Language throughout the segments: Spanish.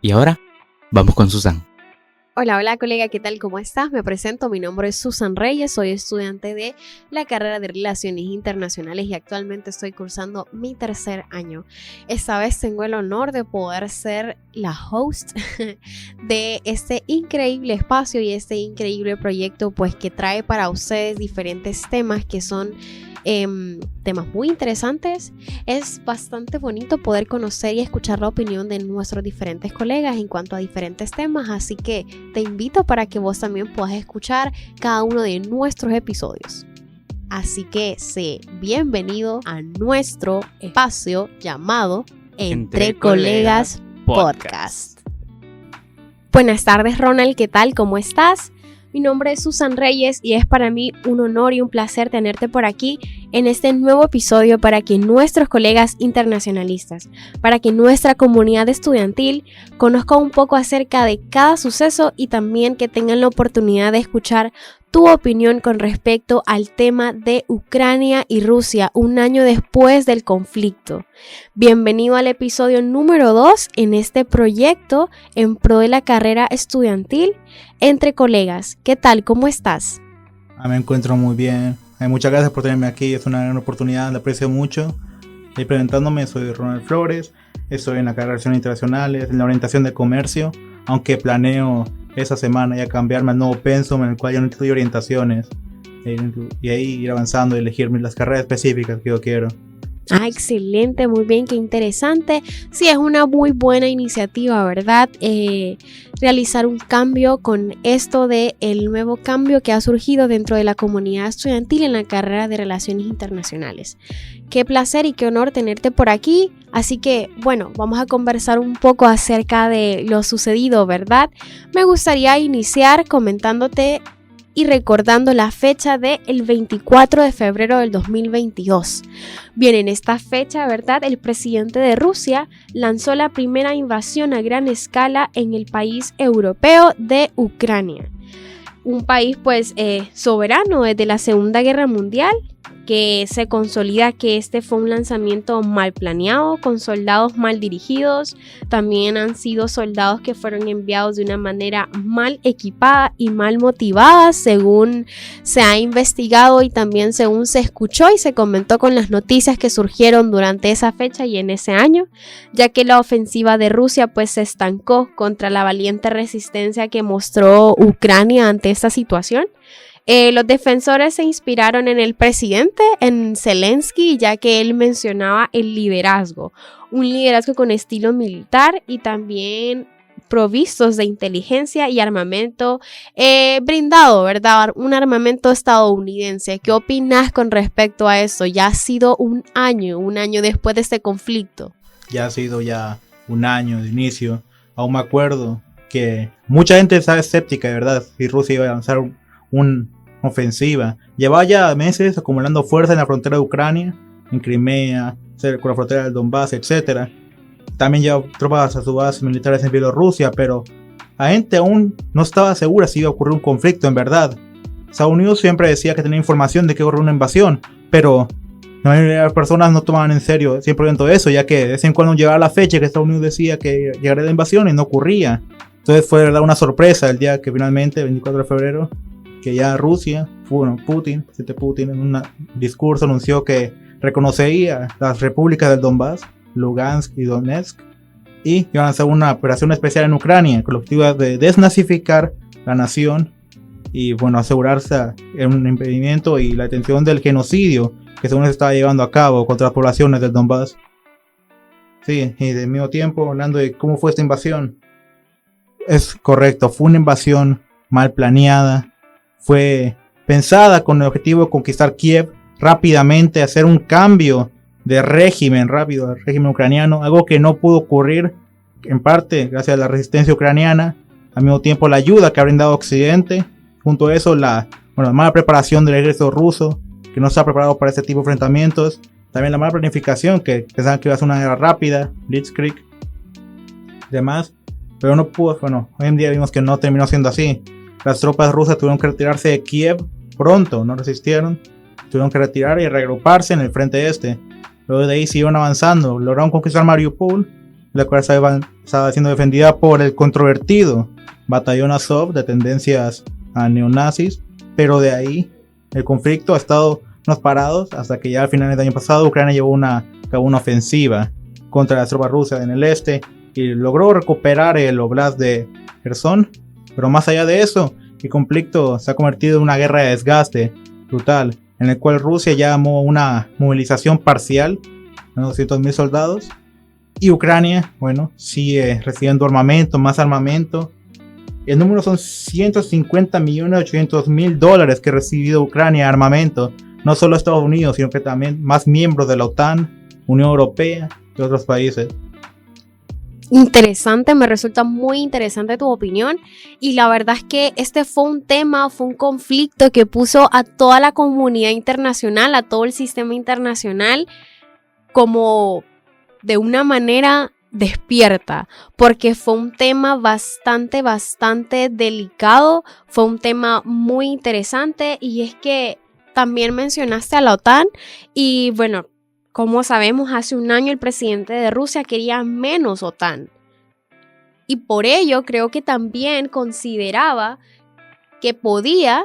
Y ahora, vamos con Susan. Hola colega, ¿qué tal? ¿Cómo estás? Me presento, mi nombre es Susan Reyes, soy estudiante de la carrera de Relaciones Internacionales y actualmente estoy cursando mi tercer año. Esta vez tengo el honor de poder ser la host de este increíble espacio y este increíble proyecto pues que trae para ustedes diferentes temas que son temas muy interesantes. Es bastante bonito poder conocer y escuchar la opinión de nuestros diferentes colegas en cuanto a diferentes temas, así que te invito para que vos también puedas escuchar cada uno de nuestros episodios. Así que sé bienvenido a nuestro espacio llamado Entre Colegas Podcast. Buenas tardes, Ronald, ¿qué tal? ¿Cómo estás? Mi nombre es Susan Reyes y es para mí un honor y un placer tenerte por aquí en este nuevo episodio para que nuestros colegas internacionalistas, para que nuestra comunidad estudiantil conozca un poco acerca de cada suceso y también que tengan la oportunidad de escuchar tu opinión con respecto al tema de Ucrania y Rusia un año después del conflicto. Bienvenido al episodio número 2 en este proyecto en pro de la carrera estudiantil Entre Colegas. ¿Qué tal? ¿Cómo estás? Me encuentro muy bien. Muchas gracias por tenerme aquí, es una gran oportunidad, la aprecio mucho. Y presentándome, soy Ronald Flores, estoy en la carrera de Relaciones Internacionales, en la orientación de comercio, aunque planeo esa semana ya cambiarme al nuevo pensum en el cual ya no estudio orientaciones y ahí ir avanzando y elegir las carreras específicas que yo quiero. Excelente, muy bien, qué interesante. Sí, es una muy buena iniciativa, ¿verdad? Realizar un cambio con esto de el nuevo cambio que ha surgido dentro de la comunidad estudiantil en la carrera de Relaciones Internacionales. Qué placer y qué honor tenerte por aquí. Así que, bueno, vamos a conversar un poco acerca de lo sucedido, ¿verdad? Me gustaría iniciar comentándote y recordando la fecha del 24 de febrero del 2022. Bien, en esta fecha, ¿verdad? El presidente de Rusia lanzó la primera invasión a gran escala en el país europeo de Ucrania. Un país pues soberano desde la Segunda Guerra Mundial, que se consolida que este fue un lanzamiento mal planeado, con soldados mal dirigidos. También han sido soldados que fueron enviados de una manera mal equipada y mal motivada, según se ha investigado y también según se escuchó y se comentó con las noticias que surgieron durante esa fecha y en ese año, ya que la ofensiva de Rusia pues se estancó contra la valiente resistencia que mostró Ucrania ante esta situación. Los defensores se inspiraron en el presidente, en Zelensky, ya que él mencionaba el liderazgo, un liderazgo con estilo militar y también provistos de inteligencia y armamento brindado, ¿verdad? Un armamento estadounidense. ¿Qué opinas con respecto a eso? Ya ha sido un año después de este conflicto. Ya ha sido ya un año de inicio. Aún me acuerdo que mucha gente estaba escéptica, de verdad, si Rusia iba a lanzar una ofensiva. Llevaba ya meses acumulando fuerza en la frontera de Ucrania, en Crimea, con la frontera del Donbass, etc. También llevaba tropas a sus bases militares en Bielorrusia, pero la gente aún no estaba segura si iba a ocurrir un conflicto en verdad. Estados Unidos siempre decía que tenía información de que iba a ocurrir una invasión, pero la mayoría de las personas no tomaban en serio 100% eso, ya que de vez en cuando llegaba la fecha que Estados Unidos decía que llegaría la invasión y no ocurría. Entonces fue una sorpresa el día que finalmente, 24 de febrero, que ya Rusia, Putin en un discurso anunció que reconocería las repúblicas del Donbass, Lugansk y Donetsk, y iban a hacer una operación especial en Ucrania con el objetivo de desnazificar la nación y asegurarse un impedimento y la detención del genocidio que según se estaba llevando a cabo contra las poblaciones del Donbass. Sí, y del mismo tiempo hablando de cómo fue esta invasión. Es correcto, fue una invasión mal planeada. Fue pensada con el objetivo de conquistar Kiev rápidamente, hacer un cambio de régimen rápido al régimen ucraniano, algo que no pudo ocurrir en parte gracias a la resistencia ucraniana, al mismo tiempo la ayuda que ha brindado Occidente, junto a eso la mala preparación del ejército ruso, que no está preparado para este tipo de enfrentamientos, también la mala planificación, que pensaban que iba a ser una guerra rápida, Blitzkrieg, demás, pero no pudo, hoy en día vimos que no terminó siendo así. Las tropas rusas tuvieron que retirarse de Kiev pronto, no resistieron, tuvieron que retirar y reagruparse en el frente este. Luego de ahí siguieron avanzando, lograron conquistar Mariupol la cual estaba siendo defendida por el controvertido batallón Azov de tendencias neonazis, pero de ahí el conflicto ha estado unos parados hasta que ya al final del año pasado Ucrania llevó a cabo una ofensiva contra las tropas rusas en el este y logró recuperar el Oblast de Kherson, pero más allá de eso, el conflicto se ha convertido en una guerra de desgaste brutal, en el cual Rusia llamó una movilización parcial de 200,000 soldados y Ucrania, bueno, sigue recibiendo armamento, más armamento. El número son $150,800,000 que ha recibido Ucrania armamento, no solo Estados Unidos, sino que también más miembros de la OTAN, Unión Europea y otros países. Interesante, me resulta muy interesante tu opinión y la verdad es que este fue un conflicto que puso a toda la comunidad internacional, a todo el sistema internacional como de una manera despierta, porque fue un tema bastante delicado, fue un tema muy interesante y es que también mencionaste a la OTAN y bueno, como sabemos, hace un año el presidente de Rusia quería menos OTAN y por ello creo que también consideraba que podía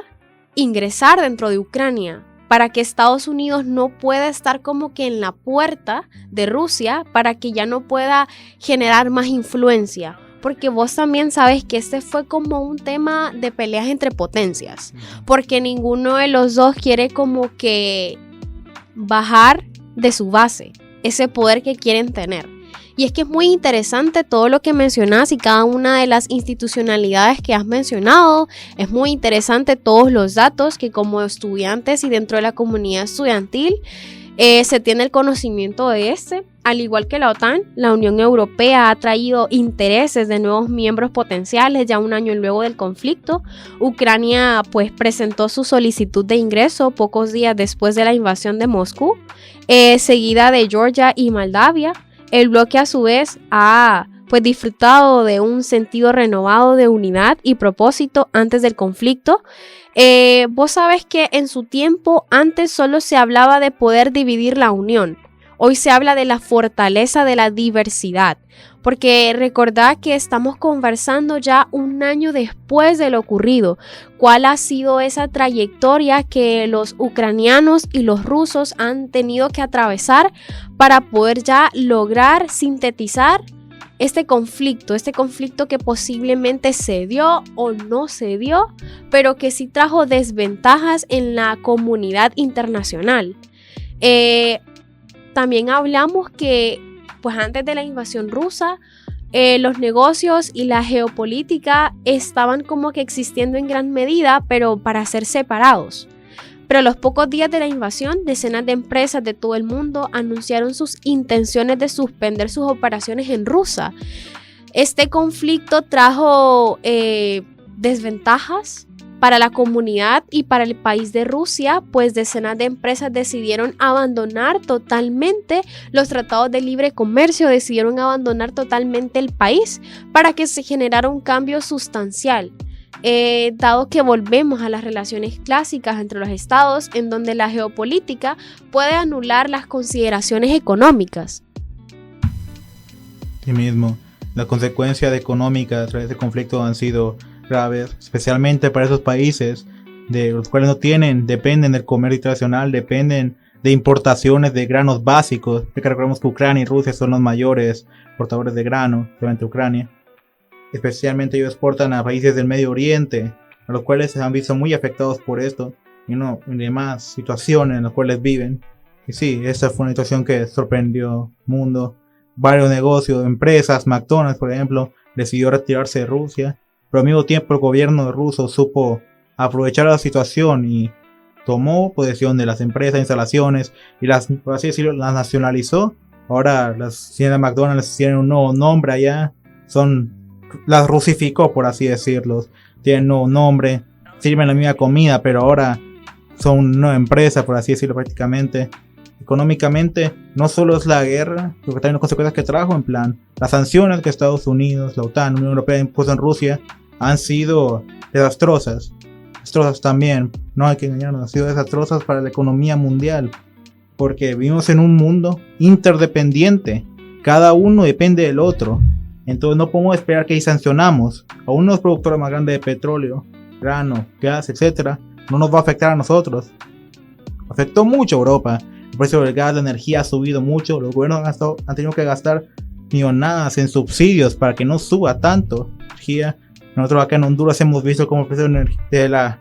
ingresar dentro de Ucrania para que Estados Unidos no pueda estar como que en la puerta de Rusia para que ya no pueda generar más influencia. Porque vos también sabes que este fue como un tema de peleas entre potencias. Porque ninguno de los dos quiere como que bajar de su base ese poder que quieren tener. Y es que es muy interesante todo lo que mencionas y cada una de las institucionalidades que has mencionado. Es muy interesante todos los datos que como estudiantes y dentro de la comunidad estudiantil se tiene el conocimiento de este. Al igual que la OTAN, la Unión Europea ha traído intereses de nuevos miembros potenciales ya un año luego del conflicto. Ucrania pues presentó su solicitud de ingreso pocos días después de la invasión de Moscú, seguida de Georgia y Moldavia. El bloque a su vez ha pues disfrutado de un sentido renovado de unidad y propósito antes del conflicto. Vos sabes que en su tiempo antes solo se hablaba de poder dividir la unión. Hoy se habla de la fortaleza de la diversidad, porque recordad que estamos conversando ya un año después de lo ocurrido. ¿Cuál ha sido esa trayectoria que los ucranianos y los rusos han tenido que atravesar para poder ya lograr sintetizar este conflicto que posiblemente se dio o no se dio, pero que sí trajo desventajas en la comunidad internacional? También hablamos que pues antes de la invasión rusa, los negocios y la geopolítica estaban como que existiendo en gran medida, pero para ser separados. Pero a los pocos días de la invasión, decenas de empresas de todo el mundo anunciaron sus intenciones de suspender sus operaciones en Rusia. Este conflicto trajo desventajas para la comunidad y para el país de Rusia, pues decenas de empresas decidieron abandonar totalmente los tratados de libre comercio, decidieron abandonar totalmente el país para que se generara un cambio sustancial. Dado que volvemos a las relaciones clásicas entre los estados, en donde la geopolítica puede anular las consideraciones económicas. Sí mismo, las consecuencias económicas a través de este conflicto han sido graves, especialmente para esos países de los cuales dependen del comercio internacional, dependen de importaciones de granos básicos, porque recordemos que Ucrania y Rusia son los mayores portadores de grano, especialmente Ucrania. Especialmente ellos exportan a países del Medio Oriente, a los cuales se han visto muy afectados por esto y demás situaciones en las cuales viven. Y sí, esta fue una situación que sorprendió al mundo. Varios negocios, empresas, McDonald's por ejemplo, decidió retirarse de Rusia, pero al mismo tiempo el gobierno ruso supo aprovechar la situación y tomó posesión de las empresas, instalaciones y por así decirlo, las nacionalizó. Ahora las tiendas McDonald's tienen un nuevo nombre allá, las rusificó por así decirlo, tienen un nuevo nombre, sirven la misma comida, pero ahora son una nueva empresa por así decirlo prácticamente. Económicamente no solo es la guerra, sino que también las consecuencias que trajo, en plan, las sanciones que Estados Unidos, la OTAN, la Unión Europea impuso en Rusia han sido desastrosas también, no hay que engañarnos, han sido desastrosas para la economía mundial, porque vivimos en un mundo interdependiente, cada uno depende del otro. Entonces no podemos esperar que si sancionamos a uno de los productores más grandes de petróleo, grano, gas, etcétera, no nos va a afectar a nosotros. Afectó mucho a Europa. El precio del gas, la energía ha subido mucho. Los gobiernos han tenido que gastar millonadas en subsidios para que no suba tanto energía. Nosotros acá en Honduras hemos visto cómo el precio de la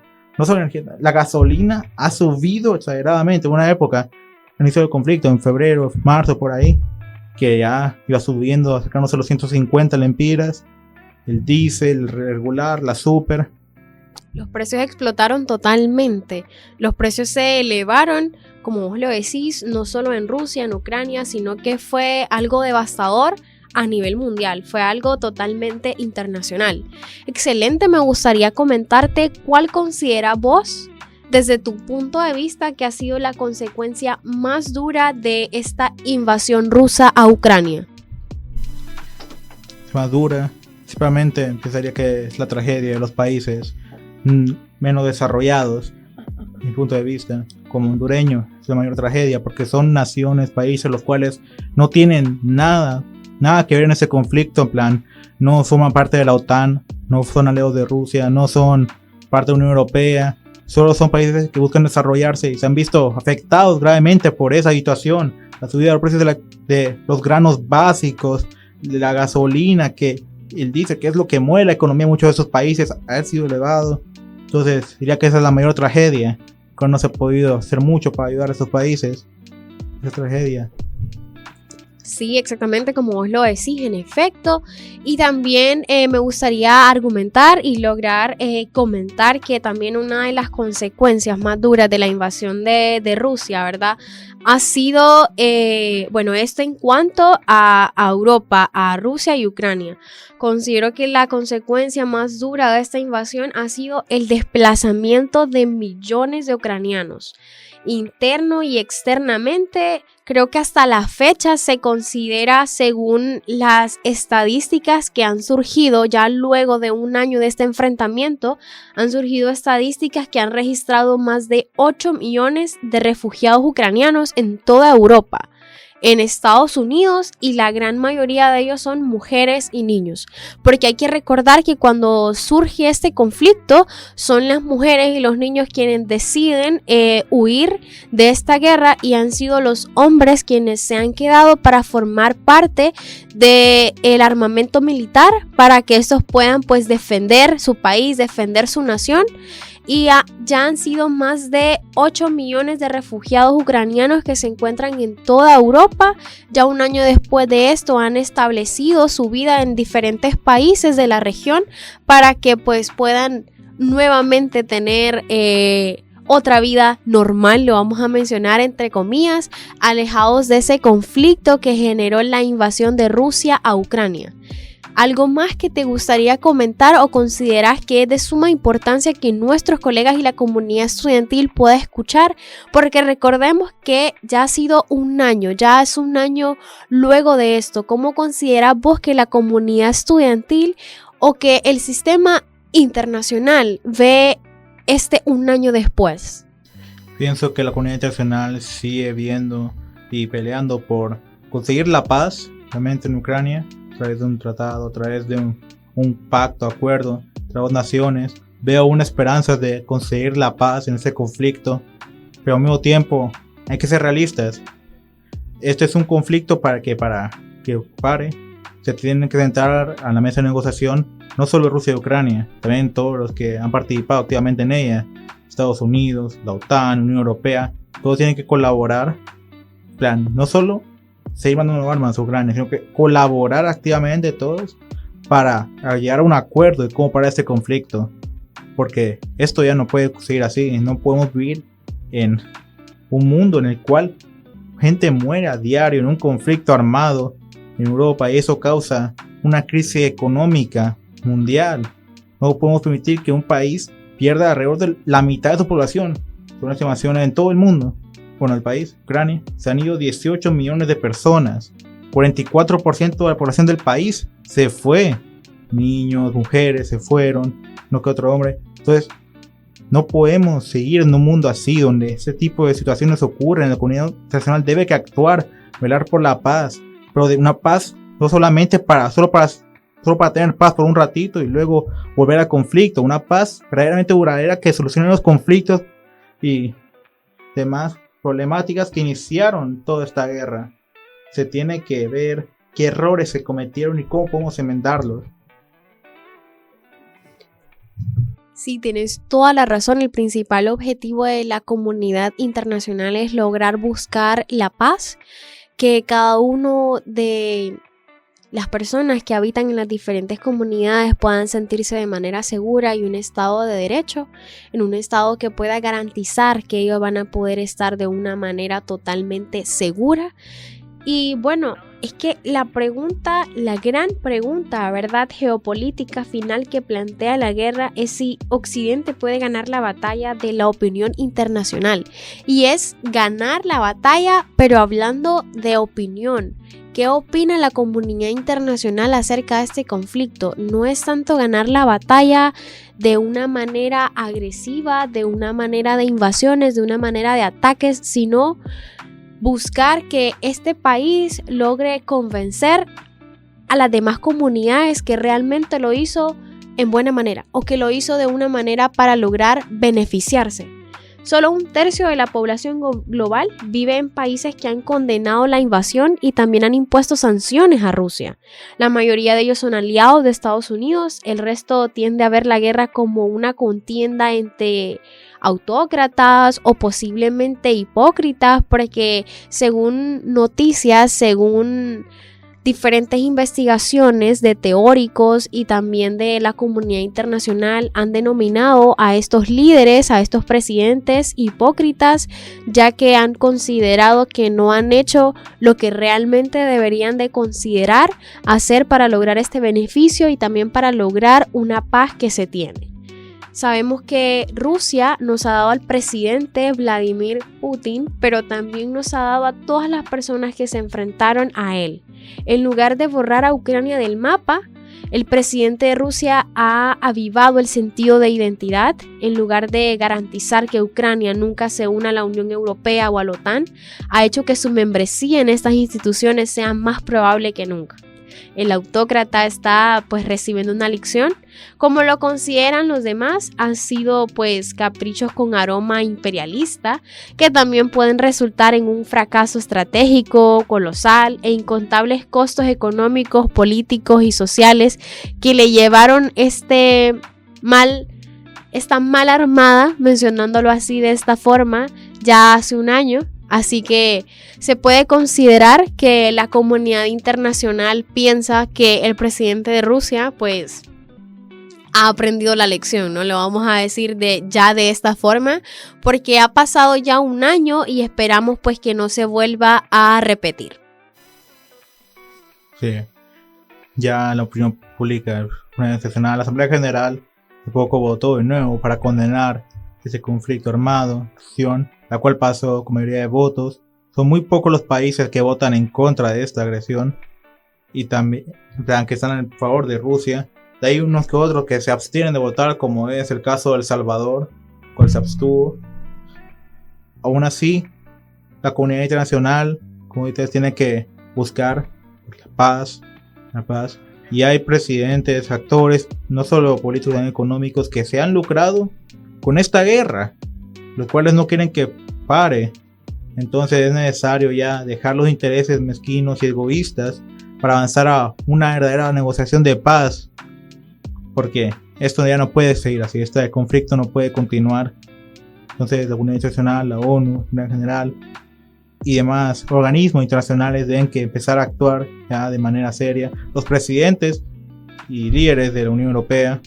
gasolina ha subido exageradamente. En una época, al inicio del conflicto, en febrero, marzo, por ahí, que ya iba subiendo, acercándose a los 150 lempiras. El diésel, el regular, la super. Los precios explotaron totalmente. Los precios se elevaron, como vos lo decís, no solo en Rusia, en Ucrania, sino que fue algo devastador a nivel mundial. Fue algo totalmente internacional. Excelente, me gustaría comentarte cuál consideras vos, desde tu punto de vista, que ha sido la consecuencia más dura de esta invasión rusa a Ucrania. Más dura, principalmente pensaría que es la tragedia de los países menos desarrollados. Mi punto de vista como hondureño es la mayor tragedia, porque son naciones, países los cuales no tienen nada que ver en ese conflicto. En plan, no forman parte de la OTAN, no son aliados de Rusia, no son parte de la Unión Europea, solo son países que buscan desarrollarse y se han visto afectados gravemente por esa situación. La subida de los precios de los granos básicos, de la gasolina, que él dice que es lo que mueve la economía de muchos de esos países, ha sido elevado. Entonces diría que esa es la mayor tragedia, que no se ha podido hacer mucho para ayudar a esos países. Esa tragedia. Sí, exactamente como vos lo decís, en efecto. Y también me gustaría argumentar y lograr comentar que también una de las consecuencias más duras de la invasión de Rusia, ¿verdad?, ha sido, esto en cuanto a Europa, a Rusia y Ucrania. Considero que la consecuencia más dura de esta invasión ha sido el desplazamiento de millones de ucranianos. Interno y externamente, creo que hasta la fecha se considera, según las estadísticas que han surgido ya luego de un año de este enfrentamiento, han surgido estadísticas que han registrado más de 8 millones de refugiados ucranianos en toda Europa, en Estados Unidos, y la gran mayoría de ellos son mujeres y niños, porque hay que recordar que cuando surge este conflicto son las mujeres y los niños quienes deciden huir de esta guerra, y han sido los hombres quienes se han quedado para formar parte del armamento militar para que estos puedan pues defender su país, defender su nación. Y ya han sido más de 8 millones de refugiados ucranianos que se encuentran en toda Europa. Ya un año después de esto han establecido su vida en diferentes países de la región para que pues puedan nuevamente tener otra vida normal, lo vamos a mencionar entre comillas, alejados de ese conflicto que generó la invasión de Rusia a Ucrania. ¿Algo más que te gustaría comentar o consideras que es de suma importancia que nuestros colegas y la comunidad estudiantil pueda escuchar? Porque recordemos que ya ha sido un año, ya es un año luego de esto. ¿Cómo consideras vos que la comunidad estudiantil o que el sistema internacional ve un año después? Pienso que la comunidad internacional sigue viendo y peleando por conseguir la paz realmente en Ucrania, a través de un tratado, a través de un pacto, acuerdo entre dos naciones. Veo una esperanza de conseguir la paz en ese conflicto, pero al mismo tiempo hay que ser realistas. Este es un conflicto para que pare. Se tienen que sentar a la mesa de negociación no solo Rusia y Ucrania, también todos los que han participado activamente en ella, Estados Unidos, la OTAN, Unión Europea, todos tienen que colaborar. En plan, no solo seguir mandando armas a Ucrania, sino que colaborar activamente todos para llegar a un acuerdo de cómo parar este conflicto, porque esto ya no puede seguir así. No podemos vivir en un mundo en el cual gente muere a diario en un conflicto armado en Europa, y eso causa una crisis económica mundial. No podemos permitir que un país pierda alrededor de la mitad de su población. Son estimaciones en todo el mundo. Bueno, el país, Ucrania, se han ido 18 millones de personas. 44% de la población del país se fue. Niños, mujeres se fueron, no que otro hombre. Entonces, no podemos seguir en un mundo así, donde ese tipo de situaciones ocurren. La comunidad internacional debe que actuar, velar por la paz, pero de una paz no solamente solo para tener paz por un ratito y luego volver al conflicto, una paz verdaderamente duradera que solucione los conflictos y demás problemáticas que iniciaron toda esta guerra. Se tiene que ver qué errores se cometieron y cómo podemos enmendarlos. Sí, tienes toda la razón. El principal objetivo de la comunidad internacional es lograr buscar la paz, que cada uno de las personas que habitan en las diferentes comunidades puedan sentirse de manera segura y un estado de derecho, en un estado que pueda garantizar que ellos van a poder estar de una manera totalmente segura. Y bueno, es que la gran pregunta, ¿verdad?, geopolítica final que plantea la guerra es si Occidente puede ganar la batalla de la opinión internacional. Y es ganar la batalla, pero hablando de opinión. ¿Qué opina la comunidad internacional acerca de este conflicto? No es tanto ganar la batalla de una manera agresiva, de una manera de invasiones, de una manera de ataques, sino buscar que este país logre convencer a las demás comunidades que realmente lo hizo en buena manera o que lo hizo de una manera para lograr beneficiarse. Solo 1/3 de la población global vive en países que han condenado la invasión y también han impuesto sanciones a Rusia. La mayoría de ellos son aliados de Estados Unidos, el resto tiende a ver la guerra como una contienda entre autócratas o posiblemente hipócritas, porque según noticias, según diferentes investigaciones de teóricos y también de la comunidad internacional, han denominado a estos líderes, a estos presidentes hipócritas, ya que han considerado que no han hecho lo que realmente deberían de considerar hacer para lograr este beneficio y también para lograr una paz que se tiene. Sabemos que Rusia nos ha dado al presidente Vladimir Putin, pero también nos ha dado a todas las personas que se enfrentaron a él. En lugar de borrar a Ucrania del mapa, el presidente de Rusia ha avivado el sentido de identidad. En lugar de garantizar que Ucrania nunca se una a la Unión Europea o a la OTAN, ha hecho que su membresía en estas instituciones sea más probable que nunca. El autócrata está pues recibiendo una lección. Como lo consideran los demás, han sido pues caprichos con aroma imperialista que también pueden resultar en un fracaso estratégico colosal e incontables costos económicos, políticos y sociales que le llevaron esta mala armada, mencionándolo así de esta forma, ya hace un año. Así que se puede considerar que la comunidad internacional piensa que el presidente de Rusia pues ha aprendido la lección, ¿no? Lo vamos a decir de esta forma, porque ha pasado ya un año y esperamos pues que no se vuelva a repetir. Sí, ya la opinión pública organizacional, la Asamblea General hace poco votó de nuevo para condenar ese conflicto armado, la cual pasó con mayoría de votos. Son muy pocos los países que votan en contra de esta agresión y también que están en favor de Rusia. De ahí unos que otros que se abstienen de votar, como es el caso de El Salvador, cual se abstuvo. Aún así, la comunidad internacional, como ustedes, tiene que buscar la paz. Y hay presidentes, actores, no solo políticos, sino económicos, que se han lucrado con esta guerra, los cuales no quieren que pare. Entonces es necesario ya dejar los intereses mezquinos y egoístas para avanzar a una verdadera negociación de paz, porque esto ya no puede seguir así, este conflicto no puede continuar. Entonces la comunidad internacional, la ONU, en general y demás organismos internacionales deben que empezar a actuar ya de manera seria. Los presidentes y líderes de la Unión Europea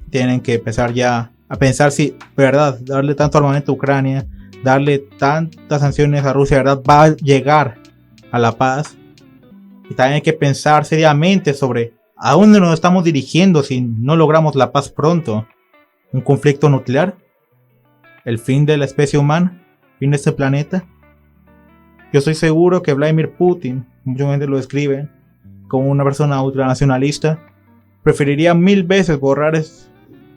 tienen que empezar ya a pensar si, verdad, darle tanto armamento a Ucrania, darle tantas sanciones a Rusia, verdad, va a llegar a la paz. Y también hay que pensar seriamente sobre a dónde nos estamos dirigiendo si no logramos la paz pronto. ¿Un conflicto nuclear? ¿El fin de la especie humana? ¿Fin de este planeta? Yo estoy seguro que Vladimir Putin, mucha gente lo describe como una persona ultranacionalista, preferiría 1000 veces borrar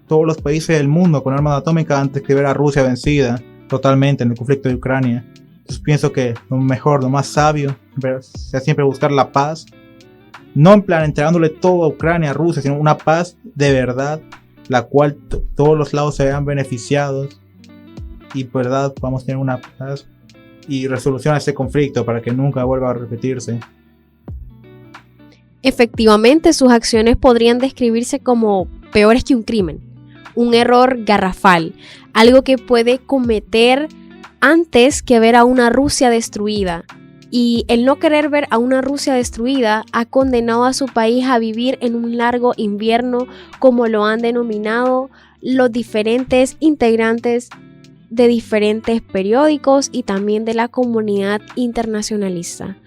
todos los países del mundo con armas atómicas antes que ver a Rusia vencida totalmente en el conflicto de Ucrania. Entonces pienso que lo mejor, lo más sabio, sea siempre buscar la paz. No en plan entregándole todo a Ucrania, a Rusia, sino una paz de verdad, la cual todos los lados se vean beneficiados. Y verdad, vamos a tener una paz y resolución a este conflicto para que nunca vuelva a repetirse. Efectivamente, sus acciones podrían describirse como peores que un crimen, un error garrafal, algo que puede cometer antes que ver a una Rusia destruida. Y el no querer ver a una Rusia destruida ha condenado a su país a vivir en un largo invierno, como lo han denominado los diferentes integrantes de diferentes periódicos y también de la comunidad internacionalista.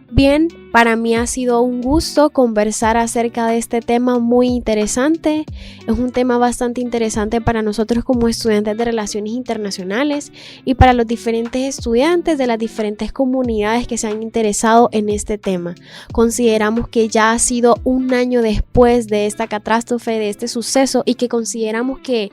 Bien, para mí ha sido un gusto conversar acerca de este tema muy interesante. Es un tema bastante interesante para nosotros como estudiantes de Relaciones Internacionales y para los diferentes estudiantes de las diferentes comunidades que se han interesado en este tema. Consideramos que ya ha sido un año después de esta catástrofe, de este suceso, y que consideramos que,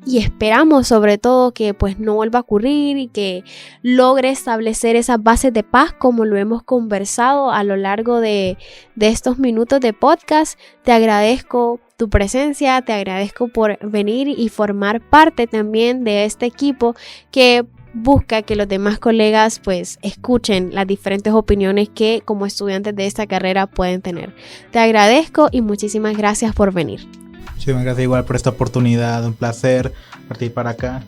y esperamos sobre todo, que pues no vuelva a ocurrir y que logre establecer esas bases de paz como lo hemos conversado a lo largo de estos minutos de podcast. Te agradezco tu presencia, te agradezco por venir y formar parte también de este equipo que busca que los demás colegas pues escuchen las diferentes opiniones que como estudiantes de esta carrera pueden tener. Te agradezco y muchísimas gracias por venir. Muchísimas gracias igual por esta oportunidad, un placer participar acá.